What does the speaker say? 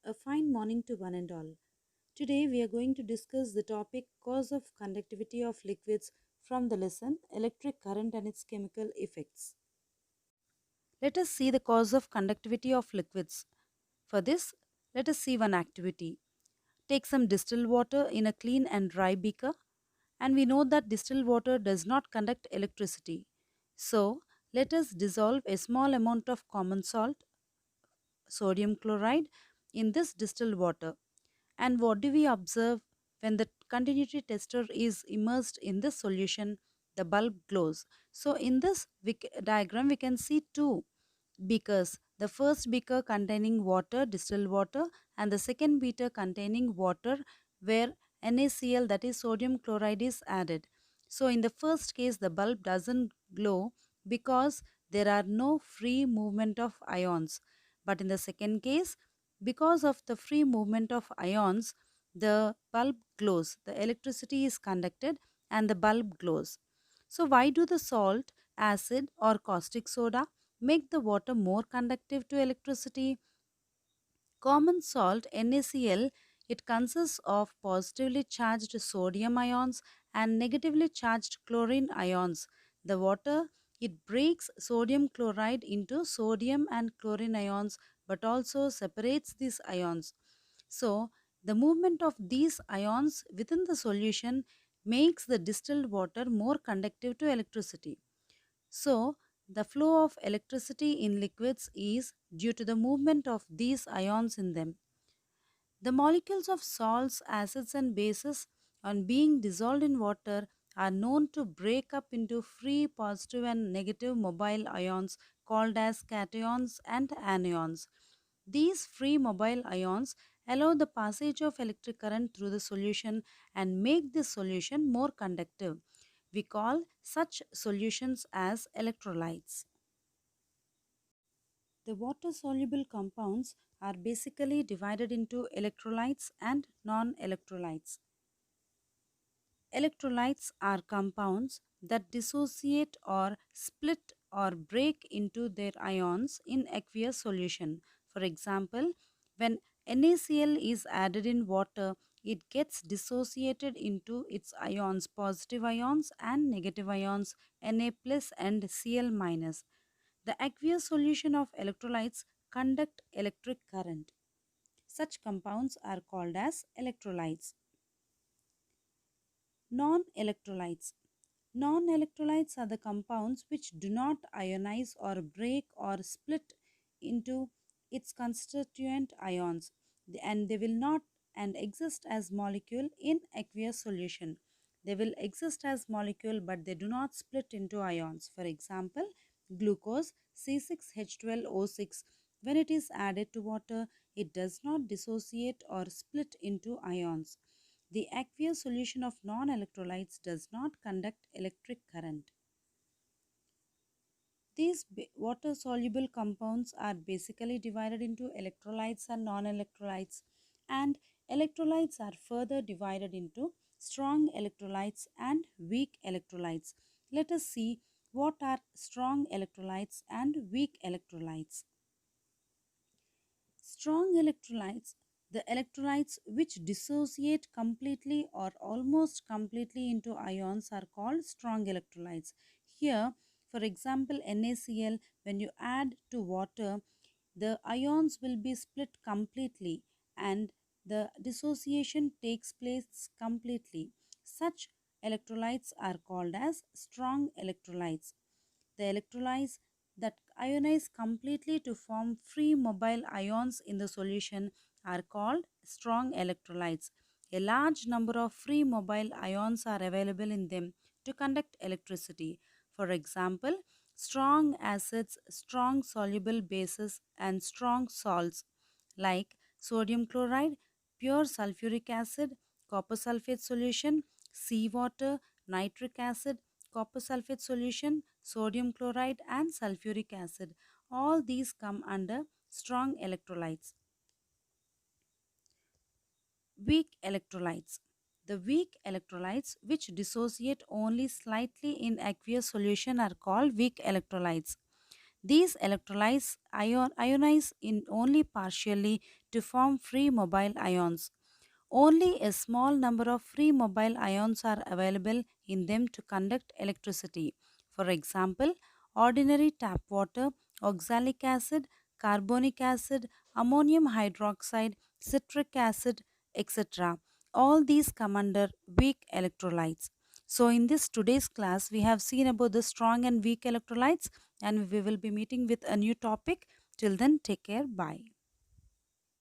A fine morning to one and all. Today we are going to discuss the topic cause of conductivity of liquids from the lesson electric current and its chemical effects. Let us see the cause of conductivity of liquids. For this, let us see one activity. Take some distilled water in a clean and dry beaker, and we know that distilled water does not conduct electricity. So, let us dissolve a small amount of common salt, sodium chloride, in this distilled water. And what do we observe when the continuity tester is immersed in this solution? The bulb glows. So in this diagram we can see two beakers. The first beaker containing water, distilled water, and the second beaker containing water where NaCl, that is sodium chloride, is added. So in the first case the bulb doesn't glow because there are no free movement of ions. But in the second case, because of the free movement of ions, the bulb glows. The electricity is conducted and the bulb glows. So why do the salt, acid or caustic soda make the water more conductive to electricity? Common salt NaCl, it consists of positively charged sodium ions and negatively charged chlorine ions. The water, it breaks sodium chloride into sodium and chlorine ions but also separates these ions. So, the movement of these ions within the solution makes the distilled water more conductive to electricity. So, the flow of electricity in liquids is due to the movement of these ions in them. The molecules of salts, acids, and bases, on being dissolved in water, are known to break up into free positive and negative mobile ions called as cations and anions. These free mobile ions allow the passage of electric current through the solution and make the solution more conductive. We call such solutions as electrolytes. The water soluble compounds are basically divided into electrolytes and non electrolytes. Electrolytes are compounds that dissociate or split or break into their ions in aqueous solution. For example, when NaCl is added in water, it gets dissociated into its ions, positive ions and negative ions, Na plus and Cl minus. The aqueous solution of electrolytes conduct electric current. Such compounds are called as electrolytes. Non-electrolytes. Non-electrolytes are the compounds which do not ionize or break or split into its constituent ions, and they will not and exist as molecule in aqueous solution. They will exist as molecule but they do not split into ions. For example, glucose C6H12O6, when it is added to water, it does not dissociate or split into ions. The aqueous solution of non-electrolytes does not conduct electric current. These water-soluble compounds are basically divided into electrolytes and non-electrolytes, and electrolytes are further divided into strong electrolytes and weak electrolytes. Let us see what are strong electrolytes and weak electrolytes. Strong electrolytes, the electrolytes which dissociate completely or almost completely into ions, are called strong electrolytes. Here, for example, NaCl, when you add to water, the ions will be split completely and the dissociation takes place completely. Such electrolytes are called as strong electrolytes. The electrolytes that ionize completely to form free mobile ions in the solution are called strong electrolytes. A large number of free mobile ions are available in them to conduct electricity. For example, strong acids, strong soluble bases, and strong salts like sodium chloride, pure sulfuric acid, copper sulfate solution, seawater, nitric acid, copper sulfate solution, sodium chloride, and sulfuric acid. All these come under strong electrolytes. Weak electrolytes. The weak electrolytes which dissociate only slightly in aqueous solution are called weak electrolytes. These electrolytes ionize in only partially to form free mobile ions. Only a small number of free mobile ions are available in them to conduct electricity. For example, ordinary tap water, oxalic acid, carbonic acid, ammonium hydroxide, citric acid, etc. All these come under weak electrolytes. So in this today's class we have seen about the strong and weak electrolytes, and we will be meeting with a new topic. Till then, take care. Bye.